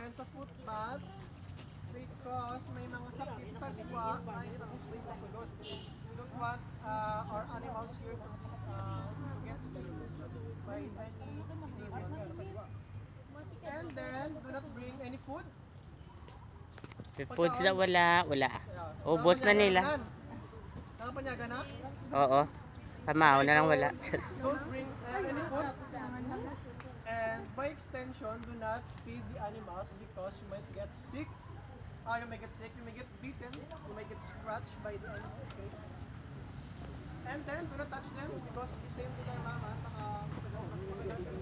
And sa footpath, because may mga sakit sa liwa, ay gusto yung kasulod. We don't want our animals here to get sick by any diseases sa liwa. And then, do not bring any food. Foods na wala. Ubos na nila. Nakapanyaga na? Oo. Pamaw na lang wala. Don't bring any food. And by extension, do not feed the animals because you might get sick. You may get sick, you may get bitten, you may get scratched by the animals. Okay? And then, do not touch them because the same to their mama. And then,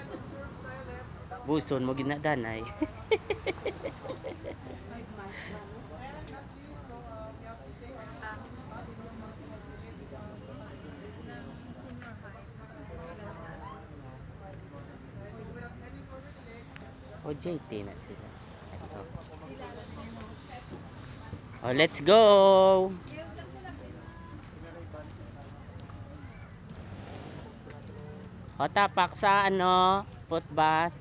observe silence. Buson mo ginadanay. And that's it. So, we have to stay on O JT na sila. Ito. Oh, let's go. O tapak sa footbath.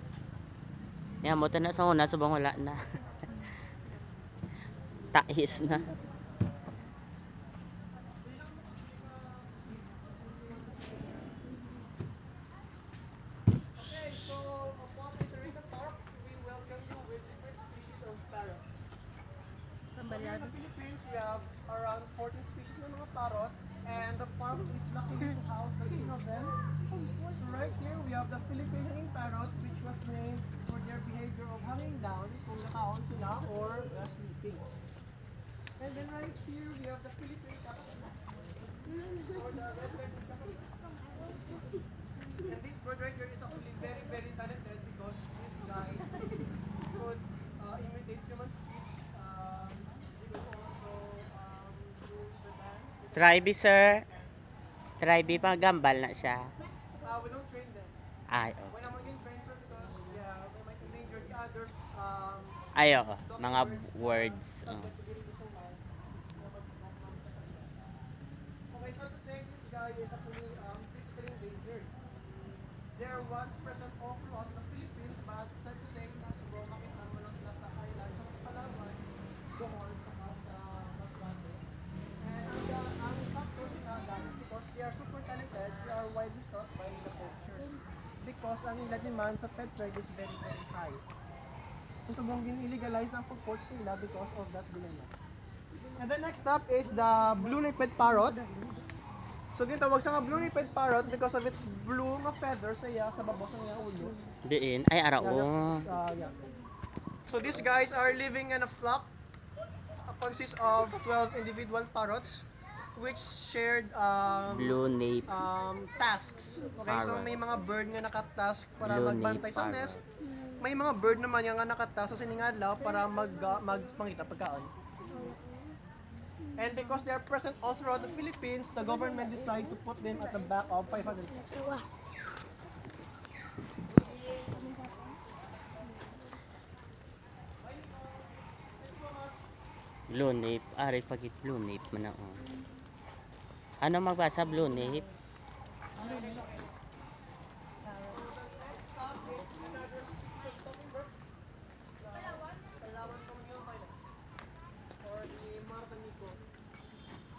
Yan mo na sa una subang wala na. Tais na. Here in the Philippines, we have around 14 species ng mga parrot, and the farm is lucky to house 13 of them. So right here, we have the Philippine hanging parrot, which was named for their behavior of hanging down kung nakaon sila or sleeping. And then right here, we have the Philippine cockatoo, or the red-legged cockatoo. And this bird right here is actually very, very talented because this guy could imitate human speech. Tribe sir. Tribe pa gambal na siya. We don't train them. Ay, okay. When I'm again trained sir because they might endanger the other Ay, oo. Mga words. Okay, so to say this guy is actually critically endangered. There once present all throughout the Philippines, but sad to say, nasa makita mo lang sila sa islands of Palawan, Bohol, saka sa Masbate. And ang factor nila guys, because they are super talented, they are widely sought by the poachers. Because ang nila demand sa pet trade is very, very high. So sobrang gin-illegalize ang pag-poach nila because of that dilemma. And then next up is the blue-lipped parrot. So ginatawag sa blue-lipped parrot because of its blue nga feathers sa babaw sa nga ulo. Diin ay arao. Yeah. So these guys are living in a flock. Consists of 12 individual parrots which shared Blue nape tasks. Okay, parrot. so may mga bird nga nakatask para Blue magbantay nape sa parrot. nest. May mga bird naman nga nakatask sa siningadlaw para magpangita pagkaon. And because they are present all throughout the Philippines, the government decided to put them at the back of 500 pesos. Blue nape. Ari pagit blue nape man na. Ano magbasa blue nape?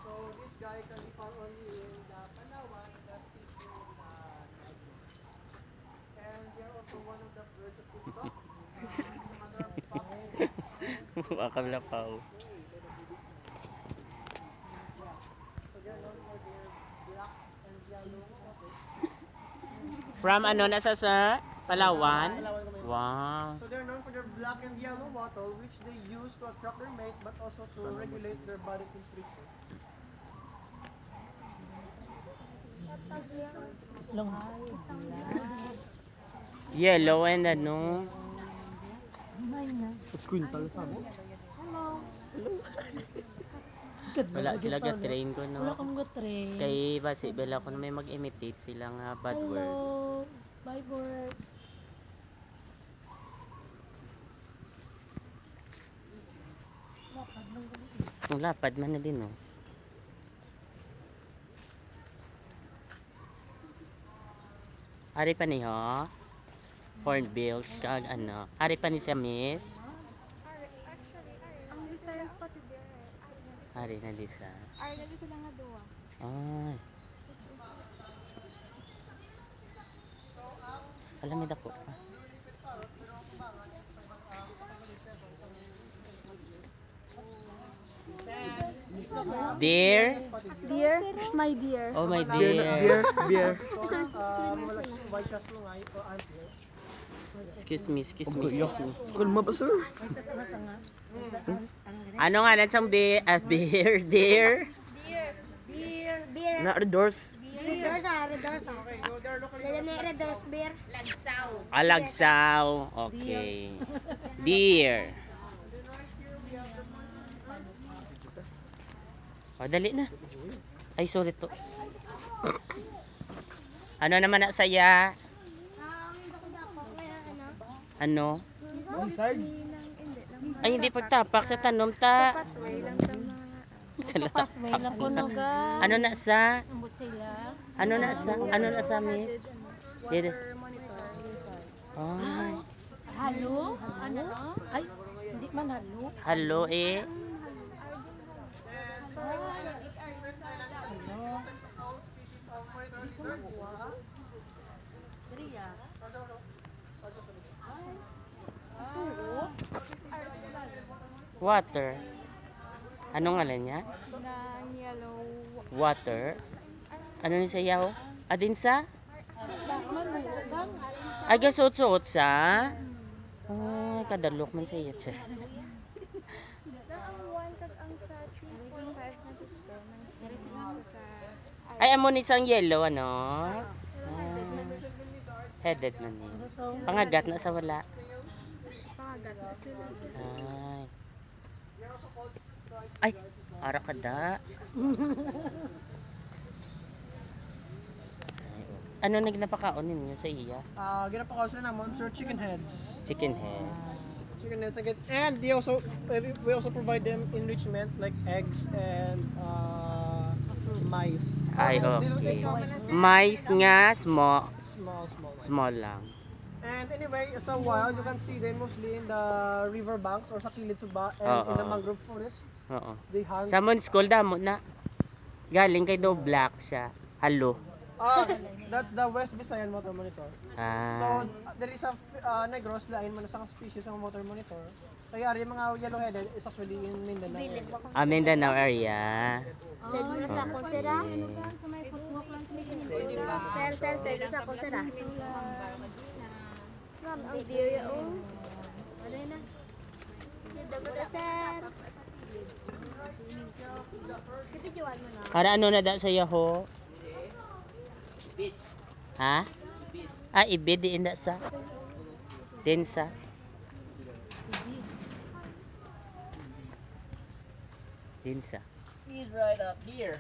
So this guy can be found only in the Palawan, the Cebu, Negros. And they are also one of the birds of good luck. The mother of pups. Wakalapaw. So they are known for their black and yellow water. From ano na sa sir? Palawan? Palawan kami. Wow. So they're known for their black and yellow wattle, which they use to attract their mate, but also to regulate their body temperature. Yellow and ano? Wala sila ga-train ko no. Wala kang ga-train. Kay basi bela ko na may mag-imitate sila nga bad words. Hello. Bye bird. Ang lapad man na din, no? Ari pa niyo? hornbills kag ano. Ari pa ni siya, miss. Ang designs pati dire. Ari na di siya. Ay, nali sila nga duwa. Ay. Alam mo dako pa. Deer. Dear, my dear. Oh my dear. Beer. Wala white shots mo nga ito. Excuse me, excuse me, excuse me. Kulma ba sir? Ano nga lang siyang beer, deer? Beer. Na doors. Red doors Red doors beer. Alagsaw. Okay. Deer. O, dali na. Ay, sorry to. Ano naman na saya? Ano? Ay, hindi pagtapak sa tanom ta. Pathway lang kuno ga. Ano na sa? Ambot sila. Ano na sa, miss? Dede. Ay, Halo? Ano no? Ay, hindi man halo. hello eh. Water. Ano ngalan niya? Ng yellow. Water. Ano ni sa yaw? Adin sa? Malugang. Ay, gasot-suot sa? Ay, kadalok man sa iya. Na ang one kag ang sa 3.5 na dito nang sa Ay, amo ni sang yellow, ano? Headed na ni. Pangagat na sa wala. pangagat na sila. Ay, ara ka da. Ano na ginapakaon ninyo sa iya? Ginapakaw sila naman sir, chicken heads. Chicken heads. Chicken heads again. And we also provide them enrichment like eggs and mice. Ay, okay. Mais nga, small Small. lang. And anyway, sa wild, you can see them mostly in the river banks or sa kilid suba and in the Oo. mangrove forest. Oo. They hunt. Sa mon school damo na. Galing kay do black siya. Halo. That's the West Visayan Motor Monitor. So, Ah. there is a Negros lain man sa species ng motor monitor. Kaya yung mga yellow-headed is actually in Mindanao. Mindanao area. Sa dito sa ako sila. Okay. Sa may footwalk lang sila. Sir, sa ako sila. Ma'am, ang video yun. Ano na? Dito ko na, sir. Kapidyoan mo na. Para ano na da sa yaho? Ha? Ah, ibid di inda sa. Densa. Densa. He's right up here.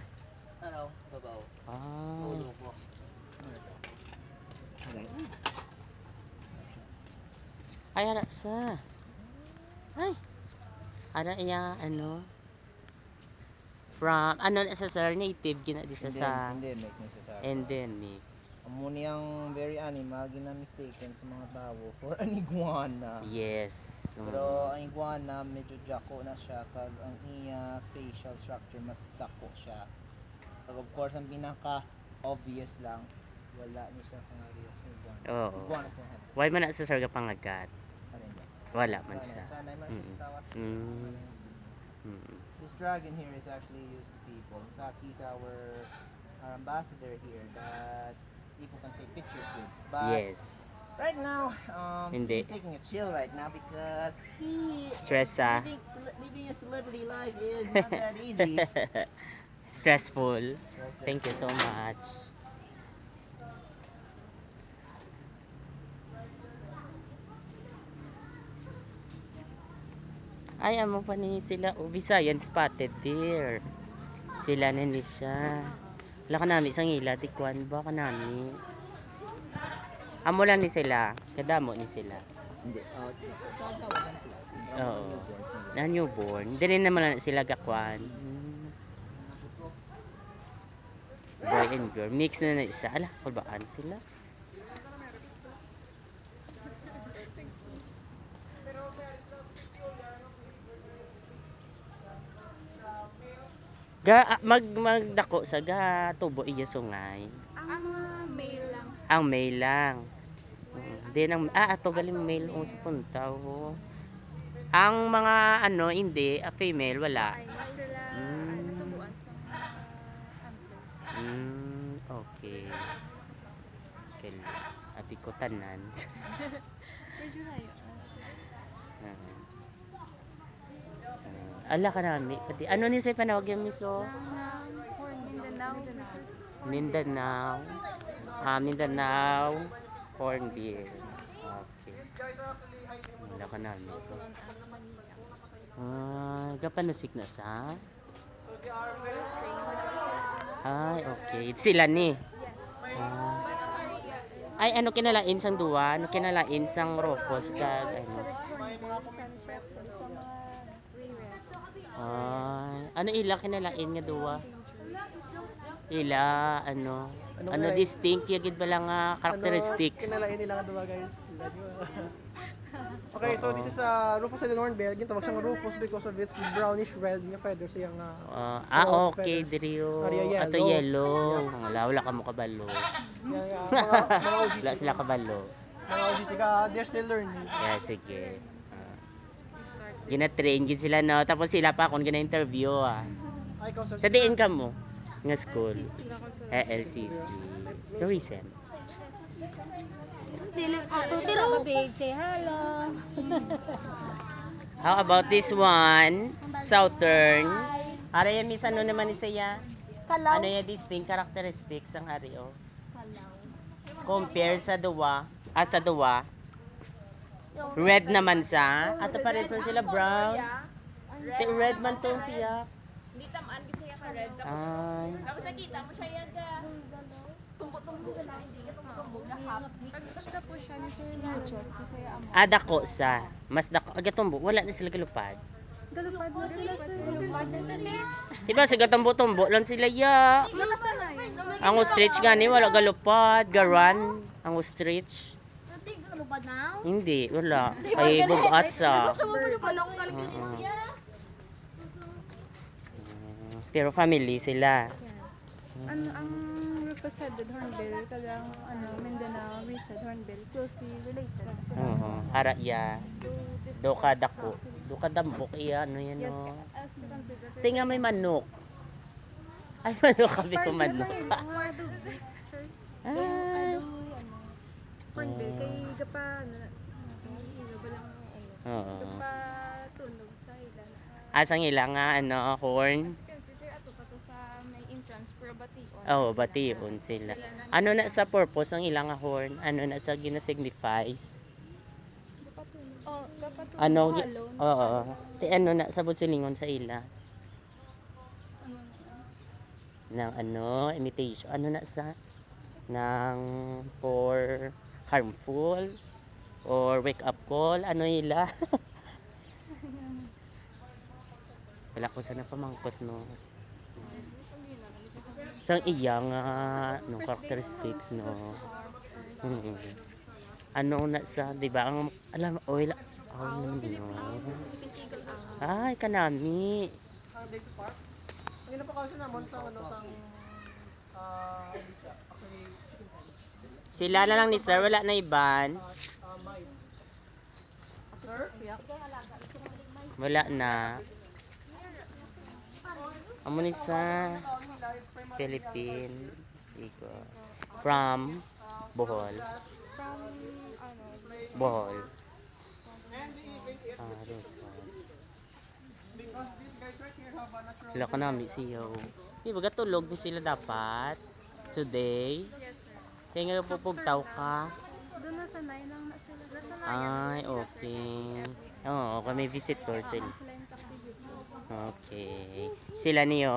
Ano, babaw. Ah. Ulo ko. Ay, ara sa. Ay. Ara iya ano? From ano na sa sir native gina di sa sa Endemic necessary. endemic. Amo niyang very animal gina-mistaken sa mga tao for an iguana. Yes. Pero ang iguana medyo jako na siya kag ang iya facial structure mas dako siya. Kag of course ang pinaka obvious lang wala ni siya sa area sa iguana. Oo. Iguana sa head. Why man na sa sir ka pangagat? Ano yun? Wala man siya. Sana man Mm. siya tawa. Mm. Mm. This dragon here is actually used to people. In fact, he's our ambassador here that people can take pictures with. But Yes. right now, Hindi. he's taking a chill right now because Stress ah. living a celebrity life is not that easy. Stressful. Thank you so much. Ay, amo pa ni sila. Oh, Visayan spotted deer. Sila na ni siya. Wala ka nami isang ila. Tikwan ba ka nami? Amo lang ni sila. Kadamo ni sila. Hindi. Tawagan sila. Oo. Na newborn. Hindi rin naman na sila gakwan. Boy and girl. Mix na na isa. Ala, kulbaan sila. Magdako sa ga tubo iya sungay. Ang mail lang. Ang mail lang. Din ang ato galing mail o sa punta oh. Ang mga ano hindi, female wala. Ay, sila tubuan sa mga antlers. Okay. Okay. Abi ko tanan. Medyo layo. Ala ka nami. Pati ano ni say panawag yung miso? Horn, Mindanao. Mindanao. Mindanao corn beer. Okay. These guys are actually hiding. Wala ka nami. Also known as Manilacs. Gapanusik na sa? So they are very Train. Ay, okay. Sila ni. Yes. Ah. But Maria is Ay, ano kinalain sang duwa? Ano kinalain sang Rufus kag ano? may mga sunshot sa mga re-rest. Ay, ano ila kinalain nga duwa? Ila, ano? Ano Ano nga, distinct yagid ba lang characteristics? Kinalain nila nga guys. Okay, so this is Rufus and Hornbill. Gintawag siyang Rufus because of its brownish red nga feathers siyang Okay, feathers. Drio. Area Ato yellow. yellow. Wala ka mo kabalo. mga OGT. Wala sila kabalo. Mga OGT ka, they're still learning. Yeah, sige. Gina-train gid sila no. Tapos sila pa kung gina-interview Ay, ikaw, sir. Sa diin ka mo nga school. LCC. Tourism. Ato sila. Babe, say hello. How about this one? Southern. Ara yan miss ano naman ni saya? Kalaw. Ano yung distinct characteristics ang Ario? Kalaw. Compare sa duwa. Sa duwa. Red naman sa. Ato pa rin sila brown. Red man to piya. Hindi tamaan din siya ka red. Ay. Tapos nakita mo siya yaga. Tumbo-tumbo na hindi nga tumbo na hap. Pagkasta po siya ni Sir Nachos ni saya amo. Dako sa. Mas dako. Agatumbo. Wala na sila galupad. Galupad mo sila sir. Diba sa gatumbo-tumbo lang sila ya. Ang ostrich gani wala galupad. Garan. Ang ostrich. Hindi. Wala. Kay bugat sa. Pero family sila. Ano ang represented Hornbill kagang Mindanao Richard Hornbill closely related sila. Ara iya. Do ka dako. Do ka dambok iya ano yan Yes, no. as you consider sir. Tinga may manok. Ay manok kami ko manok. Sir. Ay. Hornbill kay gapa gapa tunog sa ilan. Asang ilang nga ano horn. Kasi sir ato pa to sa may entrance pero bation. Oh, bation sila. Ano na sa purpose ang ilang nga horn? Ano na sa gina-signifies? Gapa tunog. Oh, gapa tunog. Ano? Halon. Oo. Ti ano na sa silingon sa ila? Ano Nang ano, imitation. Ano na sa? Nang for harmful or wake up call. Ano ila? Wala ko sana pamangkot no. Sang iya nga no characteristics no. Ano na sa, di ba? Ang alam oil naman din no. Ay kanami. Ang Daisy Park. Ang ginapakaso naman sa ano sang actually chicken hens. Sila na lang ni sir, wala na iban. Mais. Sir? Wala na. Amo ni sa Philippine. Iko. From Bohol. from Bohol. And the event is Rizal. because these guys right here have a natural Wala ka nami siyo. Di ba tulog din sila dapat? Today? yes sir. Kaya nga pupugtaw ka. Doon nasanay lang na sila. Nasanay Ay, okay. Oo, kami visitor sila. sila yung activity. Okay. Sila niyo.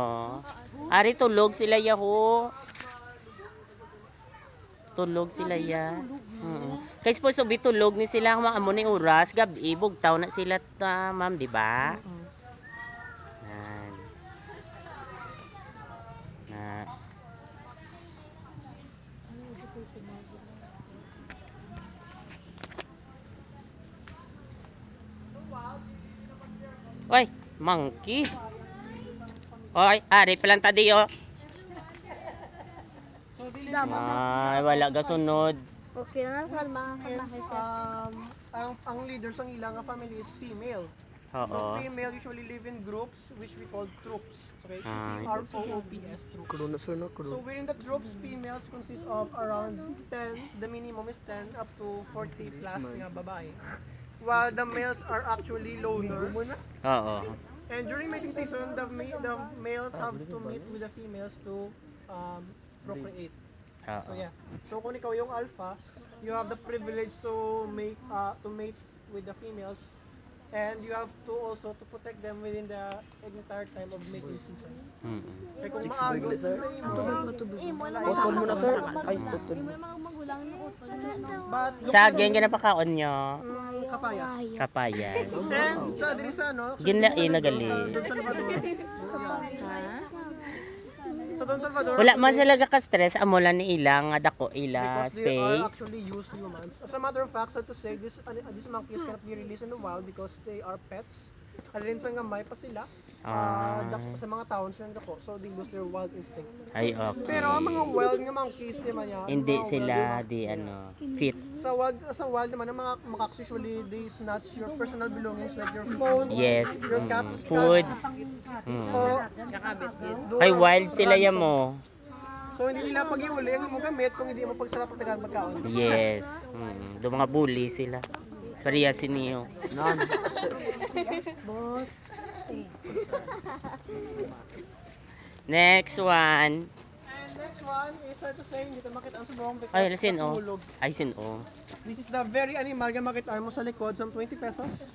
Ari tulog sila yaho. Tulog sila ya. Kaya suppose to be tulog ni sila ang maamo ni oras gabi bugtaw na sila ta, ma'am, di ba? Yan. Na. Oy, monkey. Oy, ari planta diyo. So dili Ay, wala ga sunod. Okay lang, kalma since ang leaders ng ilang family is female. So Oo. female usually live in groups which we call troops. Okay, Ah. TROOPS, troops. So within the troops, females consist of around 10, the minimum is 10 up to 40 plus nga babae. While the males are actually loner. Oo. And during mating season, the males have to meet with the females to procreate. So Oo. yeah. So kung ikaw yung alpha, you have the privilege to mate with the females, and you have to also to protect them within the entire time of mating season. Mm-mm. Kaya kung maagos sa imo, Utol mo na, sir. Ay, utol mo. but Saging ginapakaon nyo. kapayas. Kapayas. And sa diri sa ano, Ginlain na gali. Sa Don Salvador. Sa Don Salvador. Wala man sila ka-stress amo lang ni ilang nga dako ila Because they are space. actually used humans. As a matter of fact, so to say, these monkeys cannot be released in the wild because they are pets. At rin sa gamay pa sila. Sa mga towns yung dako. So they lose their wild instinct. Ay okay. Pero ang mga wild nga monkeys naman niya, Hindi mga sila wild di ano fit. sa wild naman, ang mga macaques usually they snatch your personal belongings like your phone, Yes. your caps, Foods. o Ay wild sila ya mo. So hindi nila pag-iuli ang mo gamit kung hindi mo pagsarap ng tagaan magkaon. Yes. Do mga bully sila. Pariya si Neo. Next one. And next one is to say, hindi ito makita ang subong because Ay, lasin oh. natulog. Ay sin oh. This is the very animal nga makita mo sa likod, some 20 pesos.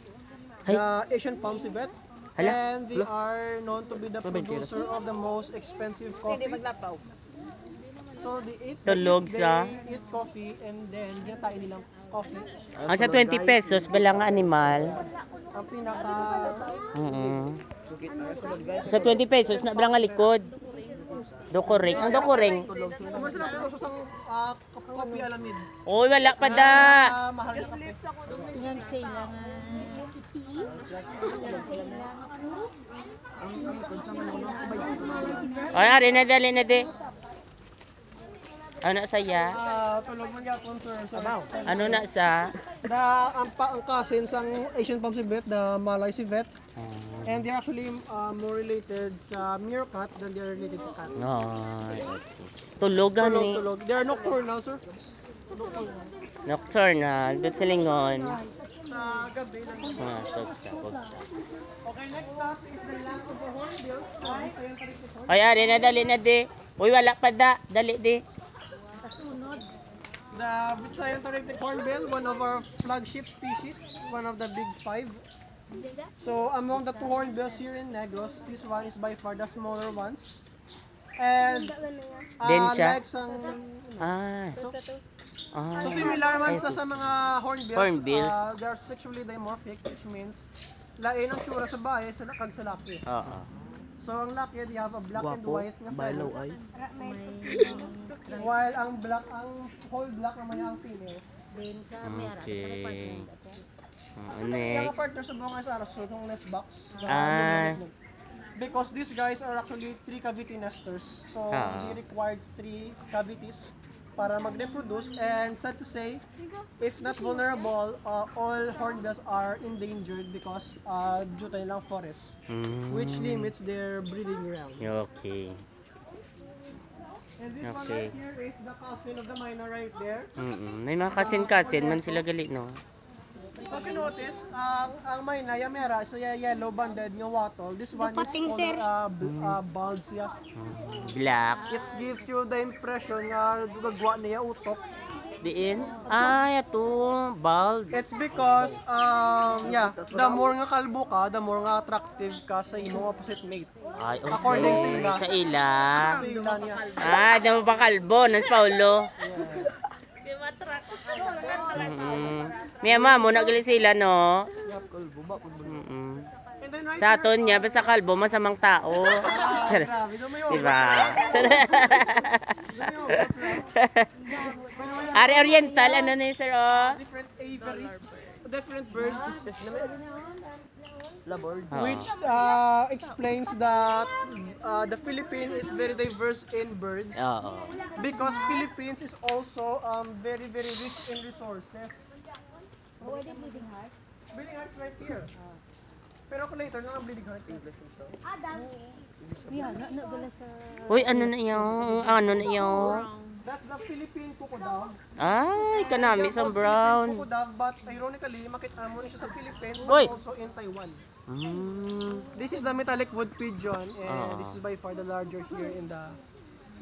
Ay. The Asian palm civet. Hala. And they are known to be the producer of the most expensive coffee. So they eat Tulog sa- they eat coffee and then ginatayin nilang coffee. Ang sa 20 pesos bala nga animal. Ang pinaka Sa 20 pesos na bala nga likod. Dokoring. Ang dokoring. Mas sila producer sang coffee alamid. Oy, wala pa da. Mahal na kape. Yan sila nga. Ay, ari na dali na de. Ano saya? Tulog man yapon sir. So, Ano na sa? ang cousin sang Asian palm civet, the Malay civet. And they're actually more related sa meerkat than they're related to cats. Ay, okay. Tulogan ni. Tulog. They are nocturnal, sir. Nocturnal. Doon sa lingon. Sa gabi lang. Tugsa. Okay, next up is the last of the hornbills. Scientific horn. Ay, ari na dali na de. Uy, wala pa da. Dali de. The Scientific hornbill, one of our flagship species, one of the big five. So among the two hornbills here in Negros, this one is by far the smaller ones. And Din siya? like sang Ah. so similar man sa mga hornbills, Hornbills. they are sexually dimorphic, which means lain ang tsura sa bahay sa kag sa laki. Oo. So ang laki, they have a black and white nga fur. While ang whole black naman ang female. Din sa mera. Okay. Yung Next. partner sa mga sa aras, so itong nest box. Because these guys are actually 3 cavity nesters. So they required 3 cavities para mag-reproduce, and sad to say, if not vulnerable, all hornbills are endangered because due to nilang forest, which limits their breeding ground. Okay. And this one Okay. right here is the cousin of the minor right there. May mga kasin-kasin man sila gali, no? So if you notice, ang mayna, yung mera, so yung yellow banded nga wattle, this one is bald siya. Black. It gives you the impression nga gagwa niya utok. Diin? Ay, ito. Bald. It's because, the more nga kalbo ka, the more nga attractive ka sa imong opposite mate. Ay, okay. According sa ila. Sa ila. Sa ila niya. Ah, di mo pa kalbo. Nas Paulo. May ama mo, nagali sila, no? And then right Sa aton niya, basta kalbo, masamang tao. Charas. Diba? Ari Oriental, ano na yun, sir, oh? different aviaries. different birds, Oo. which explains that the Philippines is very diverse in birds. Oo. Because Philippines is also very rich in resources. Bleeding Heart's right here. Pero ako later na ang Bleeding Heart English so. Yan, na bala sa... Uy, ano na yun? Ano na yun? That's the Philippine Cuckoo Ay, kanami sa brown. Cuckoo but ironically, makita mo siya sa Philippines Uy! but also in Taiwan. Mm. This is the metallic wood pigeon and Ah. this is by far the larger here in the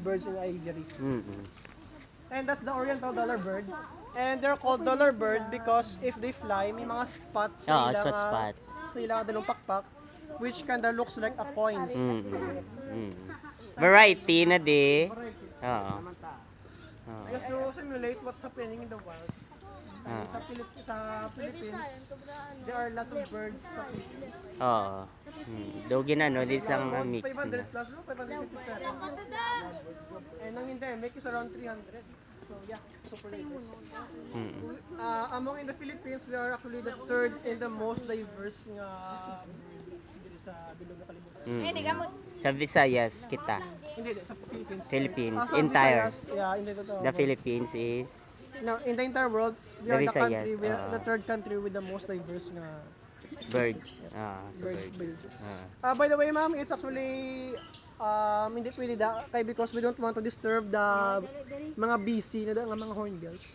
birds in aviary. Mm-mm. And that's the Oriental dollar bird. And they're called dollar bird because if they fly, may mga spots Oo, sa spot spot. sa ilang dalong pakpak which kinda looks like a coins. Mm-mm. Mm. Variety na di. Oo. Oo. Just to simulate what's happening in the wild. Ah. Sa Philippines, there are lots of birds sa Philippines. Oo. Dogi na, no? Di isang Almost mix 500 na. plus, no? 557. And ang endemic is around 300. So yeah, super diverse. Mm. Among in the Philippines, we are actually the third and the most diverse nga dito sa bilog na kalibutan. Mm. Sa Visayas kita. Hindi, sa Philippines. Philippines, Sa entire. Visayas, yeah, in The Philippines is No, in the entire world, we The are the Visayas, country, we are the third country with the most diverse nga birds. Sa Birds. birds. By the way, ma'am, it's actually hindi pwede kay because we don't want to disturb the mga busy na nga mga hornbills.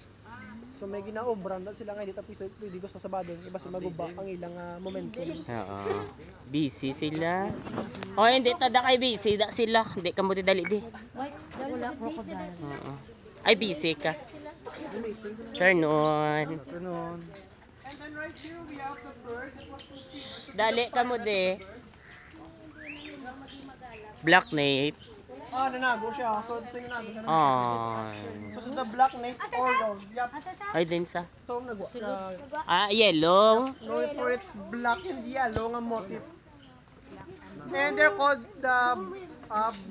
So may ginaobran na sila nga dito pwede gusto sa badong iba si maguba ang ilang momentum. Oo. Busy sila. O hindi tada kay busy da sila. Hindi ka mo dali di. Wala crocodile. Oo. Ay busy ka. Turn on. And then right here we have the bird that was conceived. Dali ka mo di. Black nape. Nanago siya. So sa nanago siya. Ay. So this is the black nape Oriole. Yep. Ay din sa. So Yellow. known for its black and yellow nga motif. And they're called the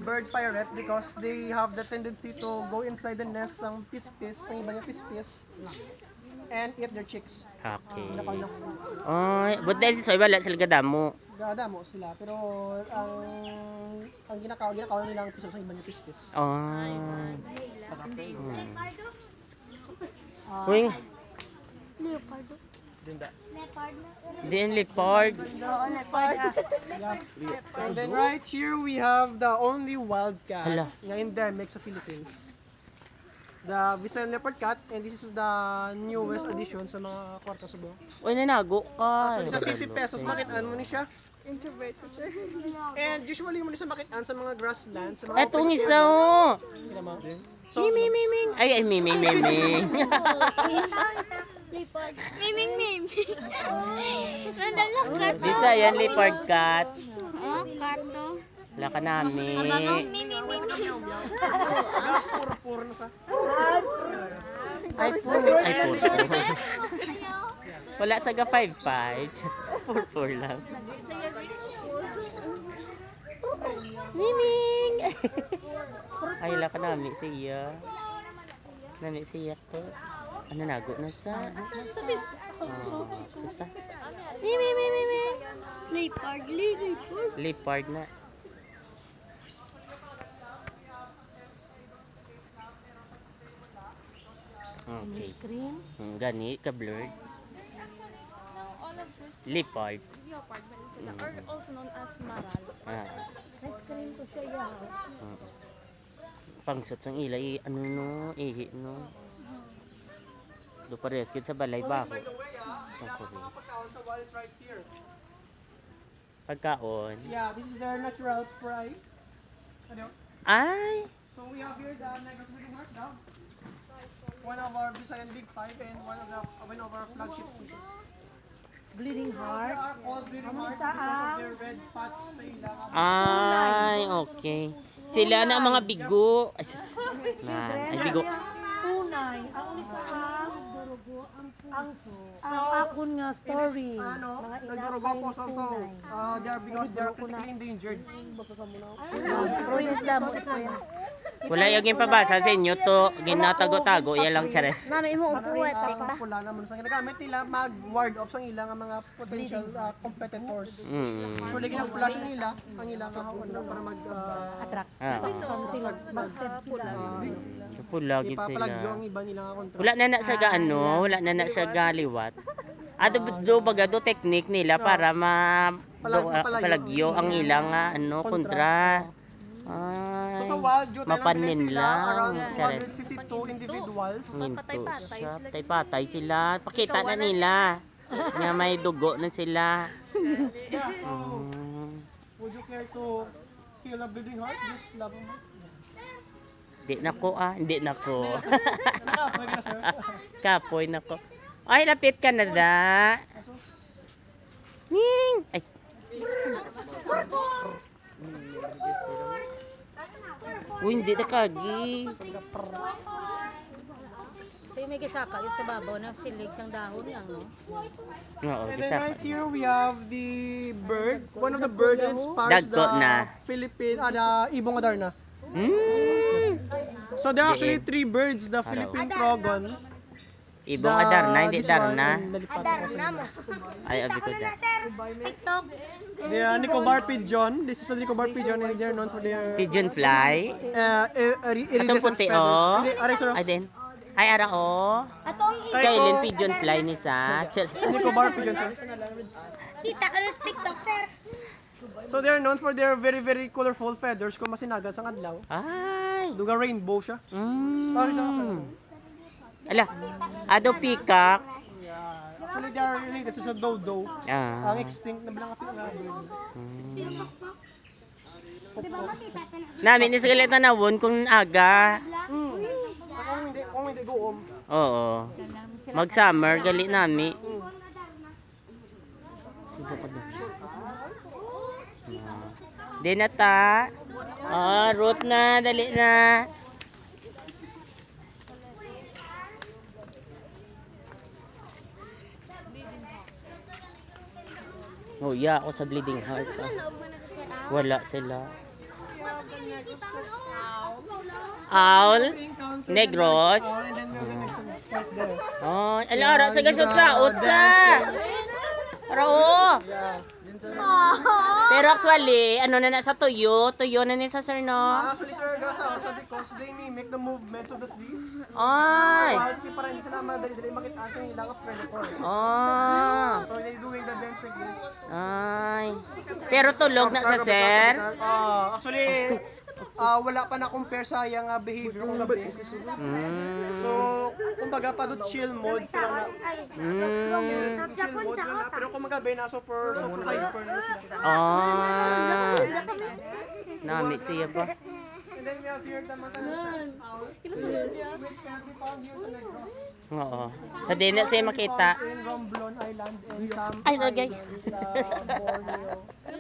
bird pirate because they have the tendency to go inside the nest ng pispis, ng iba niya pispis, and eat their chicks. Okay. Nakano. Ay, but dahil sa iba sila gadamo. Gada mo sila, pero ang ginakaw nila ang piso sa iba niya pispis. Ay. Uy, Leopardo. Dinda. di ang leopard. And then right here we have the only wildcat Hala. na endemic sa Philippines. The Visayan leopard cat, and this is the newest addition sa mga kwarta subo. Uy, nanago ka. Sa 50 pesos makitaan mo ni siya. And usually mo ni siya makitaan sa mga grasslands, sa mga Etong isa oh. So, Miming. Ay, miming. Leopard. Miming. Nandalakat. Visayan leopard cat. Karto. Wala ka namin. Miming. puro na sa. Ay, puro. Wala sa ga 5-5. Pur lang. Miming. Ay, wala ka namin siya. Namin siya to. Ano nago na sa? Sa. Miming. Leopard. Leopard na. Okay. Screen. Gani ka blurred. Leopard. Leopard ba sila? Or also known as maral. Na-screen ko siya yan. Pangsot sang ilay, ano no, ihi no. Do pares kit sa balay ba ako? By the way, mga pagkaon sa wall is right here. Pagkaon. Yeah, this is their natural fry. Ano? Ay, So we have here the Negros Bleeding Heart dog. One of our Visayan Big Five and one of our flagship species. Bleeding They heart. are called Bleeding Heart because of their red patch sa ilang ay, okay. Sila na mga bigo. Ay, sus. Ay bigo. Tunay. Ang isa Ang akon nga story. It is, Mga nagdurugo po so they are because they are critically endangered. Proyes lang mo ito yan. Wala yung pabasa sa inyo to. Ginatago-tago. Yan lang, chares. Nami mo upuwet, ba? Pula naman sa ginagamit nila mag-ward off sa ilang mga potential competitors. Actually, ginapula siya nila ang ilang kahawon na para mag Attract. Ah, pulagin sila. ipapalagyo ang iba nilang kontra. Wala na siya gaano. Wala na siya galiwat. Do baga do technique nila para palagyo ang ilang kontra. So Ay, sa wild, due mapanin sila, lang, around chares. 152 individuals. Nginto siya. Patay sila. Pakita na nila. Nga may dugo na sila. Yeah, so would you care to kill a bleeding heart? Just love mo. Hindi na ko Hindi na ko. Pwede na sir. Kapoy na ko. Ay, lapit ka na da. Ning! Ay. Uy, hindi na kagi. Ito yung may kisaka, yung sa babaw na silig sang dahon lang, no? Oo, And then gisa right here we have the bird. One of the bird that inspires Dagko the na. Philippine, the Ibong Adarna. So there are actually Diin. 3 birds, the Araw. Philippine Trogon. Ibong Adarna, hindi Darna. Adarna mo. Ay, abi ko da. TikTok. The Nicobar Pigeon. This is the Nicobar Pigeon and they're known for their Pigeon fly. iridescent puti, feathers. oh. Hindi, aray, sir. Ay, din. Ay, ara o. Atong Skylin pigeon fly ni sa. Nicobar Pigeon, sir. kita ka sa TikTok, sir. So they're known for their very, very colorful feathers. Kung masinagan sa kadlaw. Ay. Duga rainbow siya. Ala. Ado peacock. Actually, they are related sa dodo. Ah. Ang extinct na bilang kapit nga bird. Namin ni sila tanawon kung aga. Kung hindi guom. Oo. Mag summer gali nami. Di na ta. Root na, dali na. Oh, yeah, ako sa bleeding heart. Wala sila. Owl, negros. Oh, alara sa gasot sa utsa. Rao. Pero actually, ano na sa tuyo na ni sa sir no. Actually, sir, gasa also because they mimic the movements of the trees. Ay. Hindi pa rin sila madali-dali makita sa ilang predator. So they're doing the dance like this. Ay. Pero tulog na sa sir. Actually, wala pa na compare sa yung behavior kung gabi. So, kumbaga pa doon chill mode sila na. Chill mode wala, pero kung magabi na super hyper na sila. Nami siya ba? And then we have here the Matalasas owl, which cannot be found here sa Negros. Oo. Sa din na siya makita. In Romblon Island and some Ay, ragay. islands sa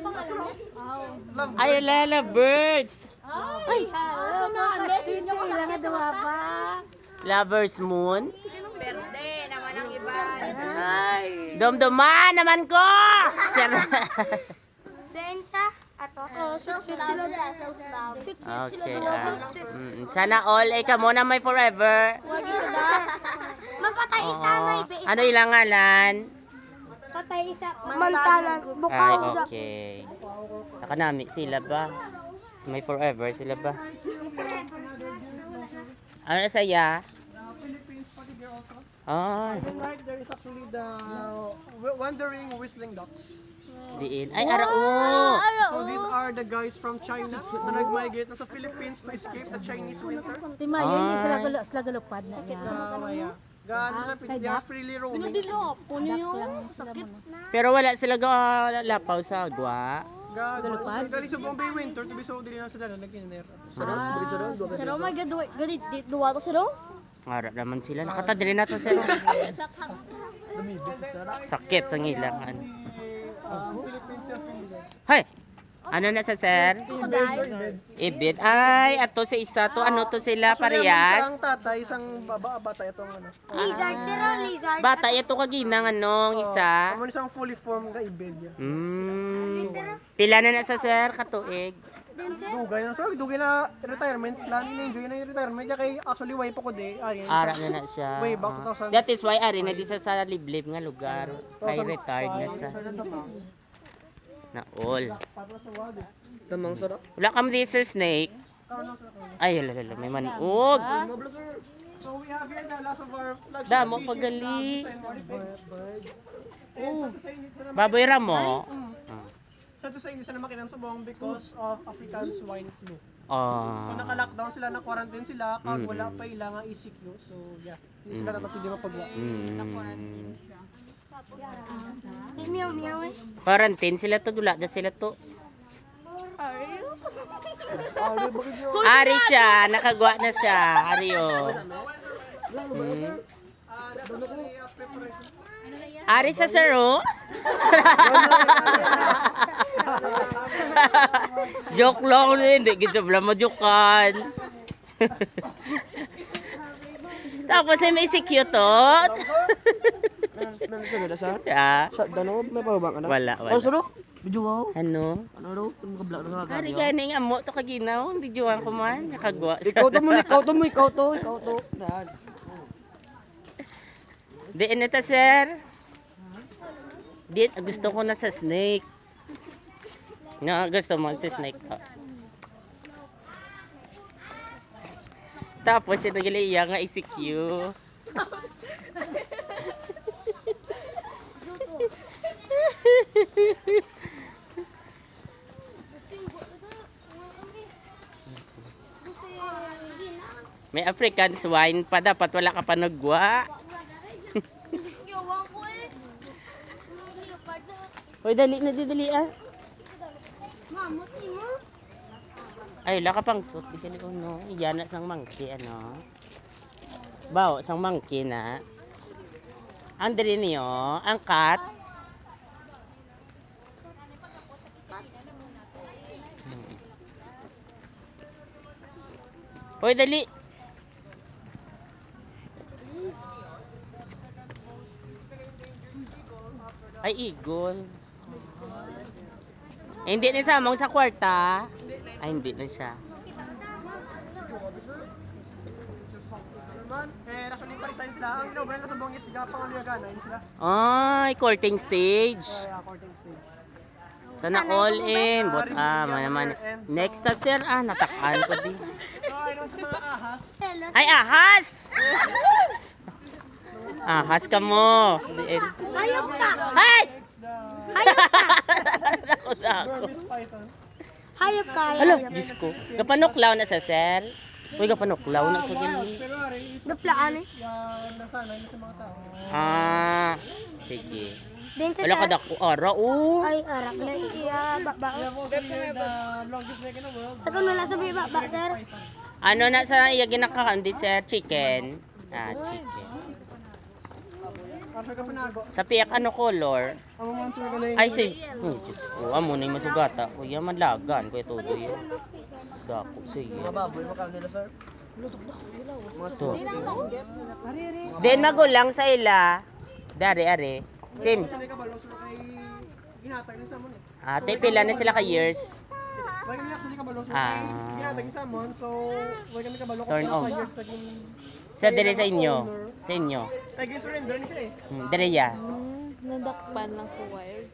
Borneo. Ay, lala birds. Ay, sila nga dawa pa. Lovers moon. Ay, domdoman naman ko. Then sa ato. Shoot sila. Okay. Sana all ay kamo na may forever. Wag ito da. Mapatay isa may Oo. Ano ilang ngalan? Patay isa. Mantalan. Ay, Bukaw. okay. Nakanami sila ba? May forever sila ba? Ano na saya? Philippines pati there also. Ay, And right there is actually the wandering whistling ducks. diin. Ay, arao. So these are the guys from China na nag-migrate na sa Philippines to escape the Chinese winter. Timayo, hindi sila galupad na niya. Gaano sila, they are freely roaming. Pero wala sila lapaw sa agwa. Galupad? Galing sa Bombay winter, to be so dili na sa dala, nagkinanera. Sir, oh my God, gadi duwa to sir. Harap naman sila. Nakatadili na to sila. Sakit sa ngilangan. Philippines yung Philippines. Hay! Ano na sa sir? Ibed. Ibid. Ay, ato sa isa to. Ano to sila? Actually, Parehas? ang tatay, isang bata itong ano. Lizard, sir, lizard. Bata, ito kaginang anong isa. Amo isang fully formed nga ibed yan. Pila na sa sir? Katuig. Dugay na. So, dugay na retirement plan. In-enjoy na yung retirement. Kaya kay actually, way pa ko de. Ara na siya. Way back 2000. That is why ari na di sa liblib nga lugar. Kay retired na sa. Na all. Damang sarap. Wala kam di sir snake. Ay, lalala, may manuog. So, we have here the last of our flagship Damo species, pagali. And sa hindi sila Baboy ramo. sa hindi sila makinan sa buong because of African swine flu. So, Oh. naka-lockdown sila, na-quarantine sila, kag wala pa ilang ECQ. So, yeah. Hindi sila tatapid yung mapagwa. Meow, meow. Quarantine sila to, dula na sila to. Bakit nyo? Ari siya, nakagwa na siya. Ari oh. Definitely preparation. Ari sa sir oh. Joke lang hindi gid bla majukan. Tapos may sikyutot. Ya. Sa dano may pabang ano? Wala, wala. suro? Video wow. Ano? Ano daw? Tumagabla na nga. Ari ganing amo to kaginaw, videoan ko man, nakagwa siya. Ikaw to. Daan. Di na ta sir. Di gusto ko na sa snake. Na gusto mo sa snake to. Tapos sinagili iya nga ICQ. May African swine pa, dapat wala ka pa nagwa. Hoy, dali na didali ah. Mamot mo. Ay, wala ka pang suit. Di ka no. Iyan na sang monkey, ano. Bawo, sang monkey na. Ang dali niyo, ang cat. Hoy, dali. Ay, eagle. Eh, hindi na sa among sa kwarta. Ay, hindi na siya. Actually, pa-resign sila. Ang inobrel na sa buong is pangaluyagan. Ayun sila. Ay, courting stage. According stage. Sana all in. But, naman. Next na sir, natakaan ko din. So, ayun sa mga ahas. Ay, ahas! Ahas ka mo. Hayop ka. Hay! Hayop ka. Dako, dako. Burmese python. Hayop ka. Alo, Diyos ko. Kapanoklaw na sa sir. Uy, kapanoklaw na sa Wild, gini. pero ari, is Naplaan eh. nasanay na sa mga tao. Sige. Din sa Wala ka dako, ara, oh. Ay, arak na siya. We Baba. have also here the longest neck in the world. Tagal wala sa baba, sir. Ano na sa iya ginakakandi sir? Chicken. Chicken. After ka pinago, Sa piyak, ano color? ang mga answer ka lang. Ay, Diyos ko. Amo na yung masugata. Kuya, manlagan. Kuya, todo yun. Dako, sige. Baboy mo kang nila sir. To. Then magulang sa ila. Dari. Sim. Sila ka balo sila kay ginatag ni Samon eh. Ate, pila na sila ka years. Why kami actually kabalo sila Ah. kay ginatag ni Samon. So, why kami kabalo Turn kung on. 5 years naging Sa dire sa inyo. Sa inyo. naging surrender ni siya eh. Dire ya. Nadakpan lang sa wire.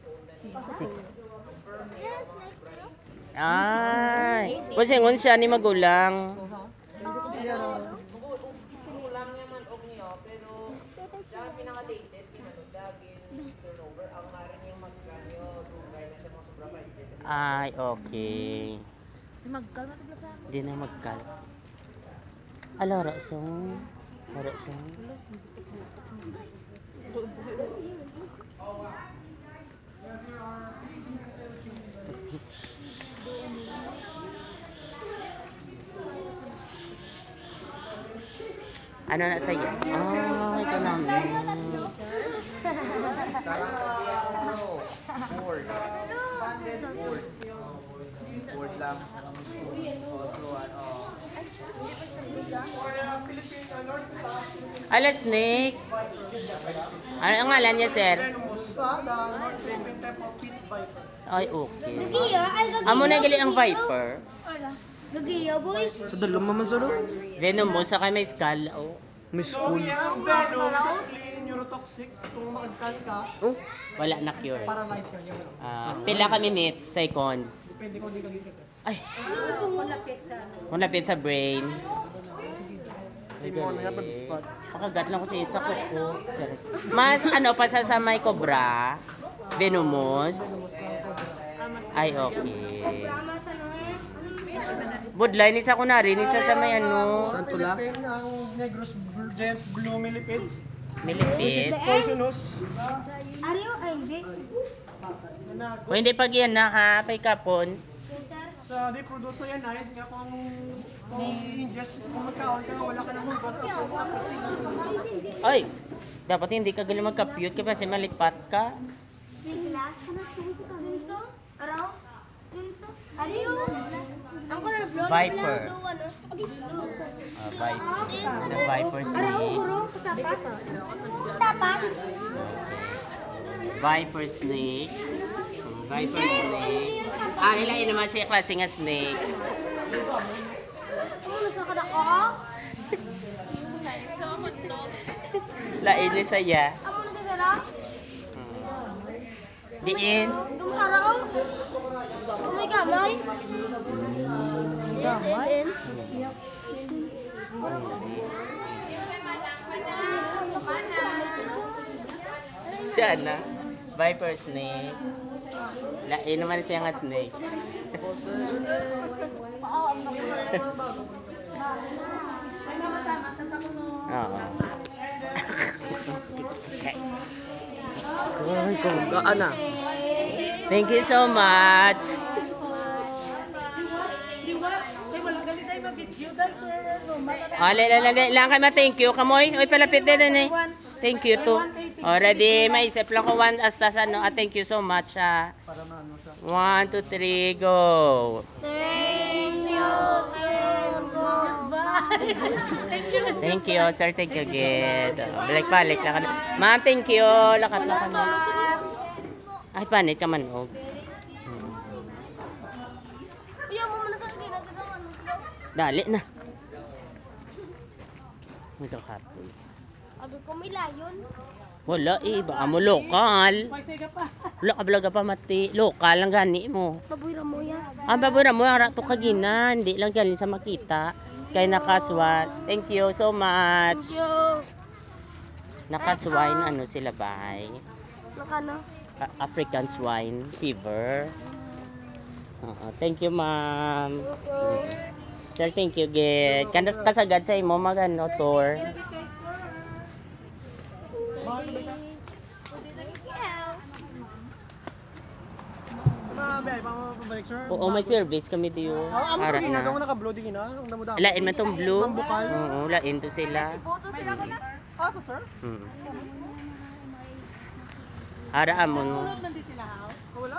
6. Ay. Kasi ngun siya ni magulang. Ay, okay. Magkal na sa Hindi na magkal. Alo, rasong. Rasong. Ano na sa'yo? Ito namin. lang. Also, For Philippines, North Ala, snake. Ano ang ngalan niya, sir? venomous sa the North Philippine type of pit viper. Ay, okay. Gagiya, ay gagiya. Amo na gali ang viper. Gagiya, boy. sa dalom naman sa Venomous sa may skull. Oh. Miss So, yung venom, mostly neurotoxic. Kung makagkat ka, Oh, Wala na cure. paralyze ka niya. Pila ka minutes, seconds. Depende kung di ka dito. Ay. Kung lapit sa brain. Pakagat lang ko sa isa ko. Mas ano pa sa may cobra? Venomous? Ay, okay. Budline, isa ko na rin. Isa sa may ano. Philippine, ang Negros Giant Blue Millipede. Milipit. Poisonous. Ariyo, ay hindi. O hindi pag yan na ha, pay kapon. Sa di produce yan ay nga kung ingest kung magkaon ka wala ka nang hugas tapos sila. Ay, dapat hindi ka galing magka-cute kasi malipat ka. Araw? Ariyo. Ang color blue. Viper. Viper. The Viper snake. Tapat. Tapat. Viper snake. Viper snake. Ilain naman siya klase nga snake. Ano sa kada ko? Lain ni saya. Amo na sa sara? Diin. Gumaraw? Oh my gamay. Gamay? Siya na. Viper snake. Lain naman siya nga snake. Oo. ay, kung gaan na. Thank you so much. Lang kay ma-thank you. Kamoy, oy palapit din eh. Thank you to. Already, maisip lang ko one astas ano. Thank you so much. 1, 2, 3, go. Thank you. Thank you, sir. Thank you again. Balik-balik lang ka na. Ma'am, thank you. Lakat-lakat na. Ay, panit ka man, oh. Uya mo muna sa akin. Dali na. Ito kapoy. Abi ko may layon. Wala eh, baka mo lokal. Wala ka vlog pa mati. Lokal lang gani mo. Pabuyra mo yan. Ang babura mo, ara to kagina. Hindi lang galing sa makita. Kay nakaswat. Thank you so much. Thank you. Nakaswine, ano sila bahay? Nakano? African swine fever. Thank you, ma'am. Sir, thank you, gid. Kandas kasagad sa imo magano tour. Pabalik sir. Oo, may service kami diyo. Amo Ara ka ginagawa na. na ka-blow din na. Ang damo-damo. Lain man tong blue. Bukal. Oo, lain to sila. Boto sila ko na. To sir. Ara amo no. Wala.